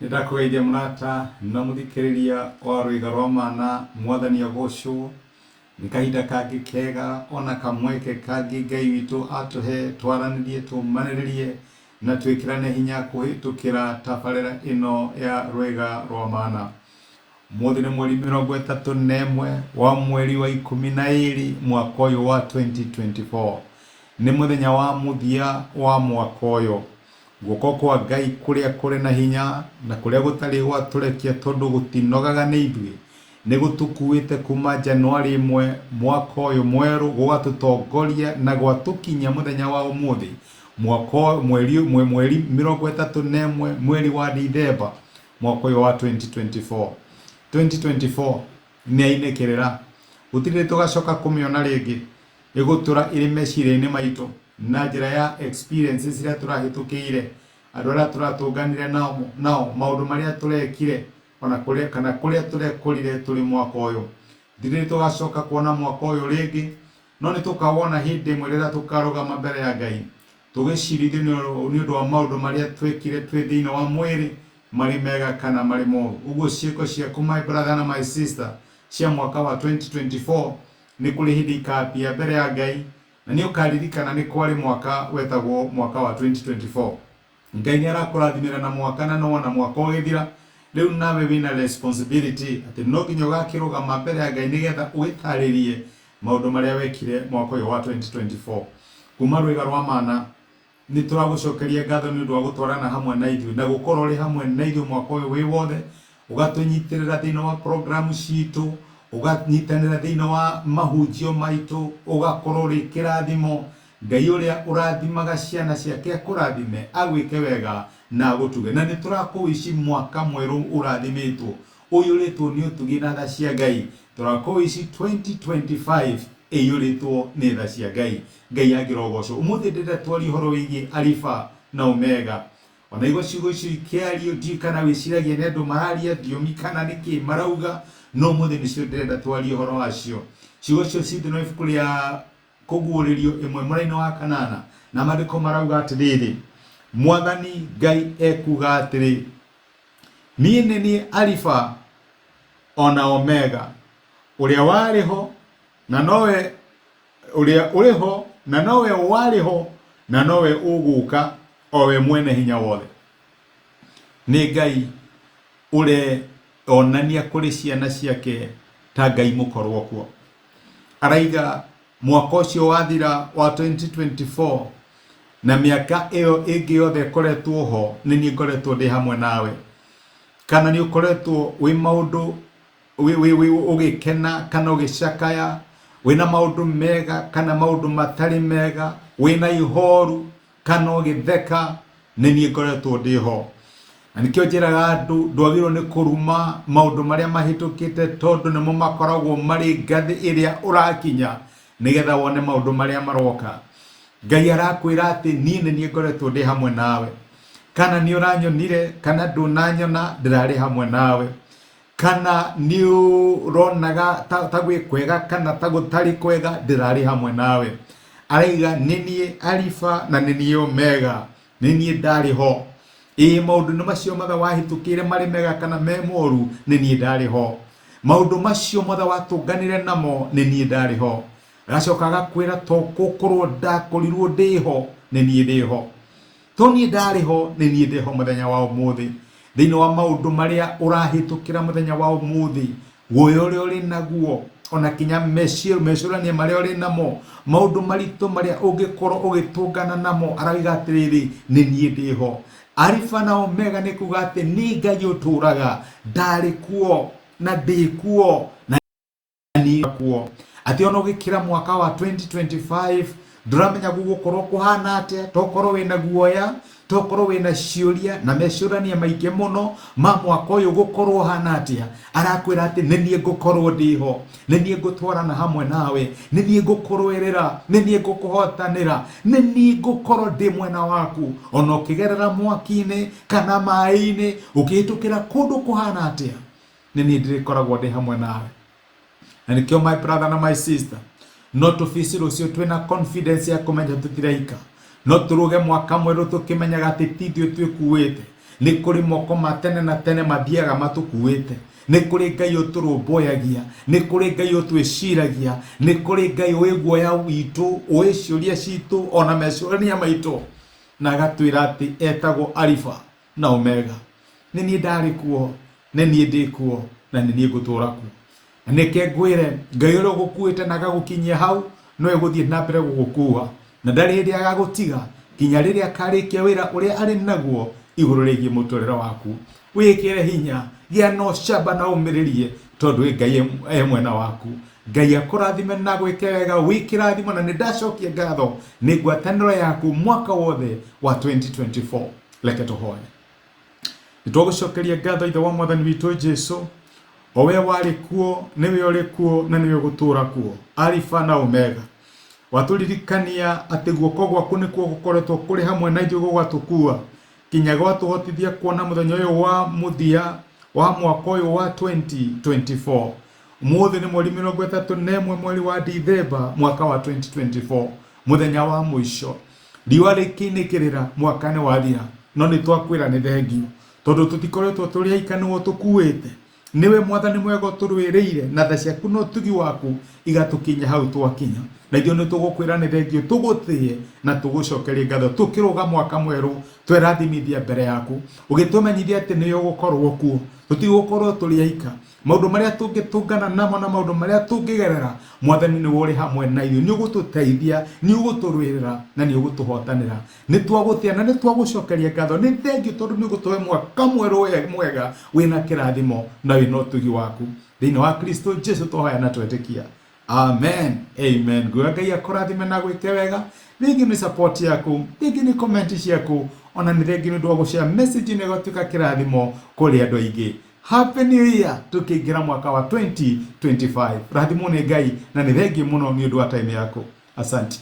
Nĩndakũgeithia mũrata na mũthikĩrĩria wa Rwĩga rwa Mana. Mwathani agocwo. Nĩ kahinda kangĩ kega ona kamweke kangĩ Ngai witũ atũhe twaranĩrie tũmanĩrĩrie na twĩkĩrane hinya kũhĩtũkĩra tabarĩra ĩno ya Rwĩga rwa Mana. Mũthĩ nĩ mweri 31 wa mweri wa 12 mwaka ũyũ wa 2024. Nĩ mũthenya wa mũthia wa mwaka ũyũ. Guoko kwa Ngai kũrĩa kũrĩ na hinya na kũrĩa gũtarĩ gwatũrekia tondũ gũtinogaga nĩ ithuĩ nĩ gũtũkuĩte kuma Januari 1 mwaka ũyũ mwerũ gũgatũtongoria na gwatũkinya mũthenya wa ũmũthĩ mweri 31 mweri wa Dithemba mwaka ũyũ wa 2024. 2024 nĩ ainĩkĩrĩra gũtirĩ tũgacoka kũmĩona rĩngĩ, ĩgũtũra ĩrĩ meciria-inĩ maitũ na njĩra ya experiences iria tũrahĩtũkĩire, andũ arĩa tũratũnganire nao maũndũ marĩa tũrekire ona kũrĩa kana kũrĩa tũrekũrire tũrĩ mwaka ũyũ. Ndirĩ tũgacoka kuona mwaka ũyũ rĩngĩ, no nĩ tũkawona hĩndĩ ĩmwe rĩrĩa tũkarũgama mbere ya Ngai tũgĩcirithio nĩ ũndũ wa maũndũ marĩa twekire twĩ thĩinĩ wa mwĩrĩ, marĩ mega kana marĩ moru. Ũguo ciĩko ciaku my brother na my sister cia mwaka wa 2024 nĩ kũrĩ hĩndĩ ikambia mbere ya Ngai, na nĩ ũkaririkana nĩ kwarĩ mwaka wetagwo mwaka wa 2024. Ngai nĩ arakũrathimĩra na mwaka na no na mwaka ũgĩthira. Rĩu nawe wĩna responsibility atĩ no nginya ũgakĩrũgama mbere ya Ngai nĩgetha ũgĩtarĩrie maũndũ marĩa wekire mwaka ũyũ wa 2024. Kuma Rwĩga rwa Mana nĩ tũragũcokeria ngatho nĩ ũndũ wa gũtwarana hamwe na ithuĩ na gũkorwo ũrĩ hamwe na ithuĩ mwaka ũyũ wĩ wothe, ũgatũnyitĩrĩra thĩinĩ wa program citũ, ũganyitanĩra thĩinĩ wa mahunjio maitũ, ũgakorwo ũrĩ kĩrathimo. Ngai ũrĩa ũrathimaga ciana ciake akũrathime, agwĩke wega na agũtuge. Na nĩ tũrakũici mwaka mwerũ ũrathimĩtwo ũiyũrĩtwo nĩ ũtugi na tha cia Ngai. Tũrakũici 2025 ĩiyũrĩtwo nĩ tha cia Ngai. Ngai agĩrogocwo. Ũmũthĩ ndĩrenda twarie ũhoro wĩgiĩ Alpha na Omega. Ona igua ciugo icio ikĩario ndiũ kana wĩciragia nĩ andũ mararia thiomi kana nĩkĩ marauga, no mũthĩ nĩcio ndĩrenda twarie ũhoro wacio. Ciugo icio cithi no ibuku rĩa kũguũrĩrio 1 mũraini wa 8 na maandĩko marauga atĩrĩrĩ, Mwathani Ngai ekuga atĩrĩ, niĩ nĩ niĩ Alpha ona Omega, ũrĩa warĩho na nowe ũrĩa ũrĩho na nowe warĩho na nowe ũgũka, owe mwene hinya wothe. Nĩ Ngai ũrĩa onania kũrĩ ciana ciake ta Ngai mũkorwo kuo. Araiga mwaka ũcio wathira wa 2024 na mĩaka ĩyo ĩngĩ yothe ĩkoretwo ho, nĩ niĩ ngoretwo ndĩ hamwe nawe. Kana nĩ ũkoretwo wĩ maũndũ ũgĩkena kana ũgĩcakaya, wĩna maũndũ mega kana maũndũ matarĩ mega, wĩna ihoru kana ũgĩtheka, nĩ niĩ ngoretwo ndĩ ho. Na nĩkĩo njĩraga andũ ndwagĩrĩirwo nĩ kũruma maũndũ marĩa mahĩtũkĩte, tondũ nĩmo makoragwo marĩ ngathĩ ĩrĩa ũrakinya nĩgetha wone maũndũ marĩa maroka. Ngai arakwĩra atĩ niĩ nĩ niĩ ngoretwo ndĩ hamwe nawe. Kana nĩ ũranyonire kana ndũnanyona, ndĩrarĩ hamwe nawe. Kana nĩ ũronaga ta gwĩ kwega kana ta gũtarĩ kwega, ndĩrarĩ hamwe nawe. Araiga nĩ niĩ Alpha na nĩ niĩ Omega, nĩ niĩ ndarĩ ho. Maũndũ nĩ macio mothe wahĩtũkĩire marĩ mega kana me moru, nĩ niĩ ndarĩ ho. Maũndũ macio mothe watũnganire namo, nĩ niĩ ndarĩ ho. Agacoka agakwĩra to gũkorwo ndakorirwo ndĩ ho, nĩ niĩ ndĩ ho. To niĩ ndarĩ ho, nĩ niĩ ndĩ ho mũthenya wa ũmũthĩ. Thĩinĩ wa maũndũ marĩa ũrahĩtũkĩra mũthenya wa ũmũthĩ, guoya ũrĩa ũrĩ naguo, ona kinya mecũrania marĩa ũrĩ namo, maũndũ maritũ marĩa ũngĩkorwo ũgĩtũngana namo, arauga atĩrĩrĩ, nĩ niĩ ndĩ ho. Alpha na Omega nĩ kuga atĩ nĩ Ngai ũtũraga, ndarĩ kuo na ndĩ kuo na niĩ kuo. Atĩ ona ũgĩkĩra mwaka wa 2025 ndũramenya gũgũkorwo kũhana atĩa, tokorwo wĩna guoya, tokorwo wĩna ciũria na mecũrania maingĩ mũno ma mwaka ũyũ gũkorwo hana atĩa. Arakwĩra atĩ nĩ niĩ ngũkorwo ndĩ ho, nĩ niĩ ngũtwarana hamwe nawe, nĩ niĩ ngũkũrũĩrĩra, nĩ niĩ ngũkũhotanĩra, nĩ niĩ ngũkorwo ndĩ mwena waku. Ona ũkĩgerera mwaki-inĩ kana maĩ-inĩ, ũkĩhĩtũkĩra kũndũ kũhana atĩa, nĩ niĩ ndĩrĩkoragwo ndĩ hamwe nawe. Na nĩkĩo my brother na my sister, no tũbici rũcio twĩna confidence ya kũmenya tũtiraika, no tũrũge mwaka mwerũ tũkĩmenyaga atĩ ti ithuĩ twĩkuĩte, nĩ kũrĩ moko ma tene na tene mathiaga matũkuĩte, nĩ kũrĩ Ngai ũtũrũmbũyagia, nĩ kũrĩ Ngai ũtwĩciragia, nĩ kũrĩ Ngai ũĩ guoya witũ, ũĩ ciũria citũ ona mecũrania maitũ, na agatwĩra atĩ etagwo Alpha na Omega. Nĩ niĩ ndarĩ kuo, nĩ niĩ ndĩ kuo, na nĩ niĩ ngũtũũra kuo. Nĩke ngwĩre Ngai ũrĩa ũgũkuĩte na agagũkinyia hau no egũthiĩ na mbere gũgũkua, na ndarĩ hĩndĩ agagũtiga kinya rĩrĩa akarĩkia wĩra ũrĩa arĩ naguo igũrũ rĩgiĩ mũtũrĩre waku. Wĩkĩre hinya, gĩa na ũcamba na ũmĩrĩrie, tondũ Ngai e mwena waku. Ngai akũrathime na gwĩke wega, wĩkĩrathimo, na nĩndacokia ngatho nĩ ngwatanĩro yaku mwaka wothe wa 2024. Reke tũhoe. Nĩtũgũcokeria ngatho Ithe wa Mwathani witũ Jesu, o we warĩ kuo, nĩwe ũrĩ kuo, na nĩwe ũgũtũũra kuo, Alpha na Omega. Watũririkania atĩ guoko gwaku nĩkuo gũkoretwo kũrĩ hamwe na ithuĩ gũgatũkua kinya gwatũhotithia kuona mũthenya ũyũ wa mũthia wa mwaka ũyũ wa 2024. Mũthĩ nĩ mweri 31 mweri wa Dithemba mwaka wa 2024, mũthenya wa mũico. Riũa rĩkĩinĩkĩrĩra mwaka nĩ wathira, no nĩ twakwĩra nĩ thengio, tondũ tũtikoretwo tũrĩ aika nĩwe tũkuĩte. Niwe Mwathani mwega ũtũrũĩrĩire, na tha ciaku no ũtugi waku igatũkinya hau twakinya. Na ithuĩ nĩ tũgũkwĩra nĩ thengio, tũgũthĩe na tũgũcokeria ngatho, tũkĩrũga mwaka mwerũ twerathimithia mbere yaku, ũgĩtũmenyithia atĩ nĩwe ũgũkorwo kuo, tũtigũkorwo tũrĩ aika. Maũndũ marĩa tũngĩtũngana namo na maũndũ marĩa tũngĩgerera, Mwathani nĩwe ũrĩ hamwe na ithuĩ, nĩ ũgũtũteithia, nĩ ũgũtũrũĩrĩra, na nĩ ũgũtũhotanĩra. Nĩ twagũthĩa na nĩ twagũcokeria ngatho, nĩ thengio tondũ nĩ ũgũtũhe mwaka mwerũ mwega wĩna kĩrathimo na wĩna ũtugi waku. Thĩinĩ wa Kristo Jesu tũhoya na twetĩkia. Amen. Amen. Nguya Ngai akũrathime na gwĩke wega. Rĩngĩ nĩ support yaku, rĩngĩ nĩ comment ciaku, ona nĩ rĩngĩ nĩ ũndũ wa gũshare message nĩ gũtuĩka kĩrathimo kũrĩ andũ aingĩ. Happy New Year, tukĩingĩra mwaka wa 2025. Rathimwo nĩ Ngai na nĩ thengio mũno nĩ ũndũ wa time yako. Asante.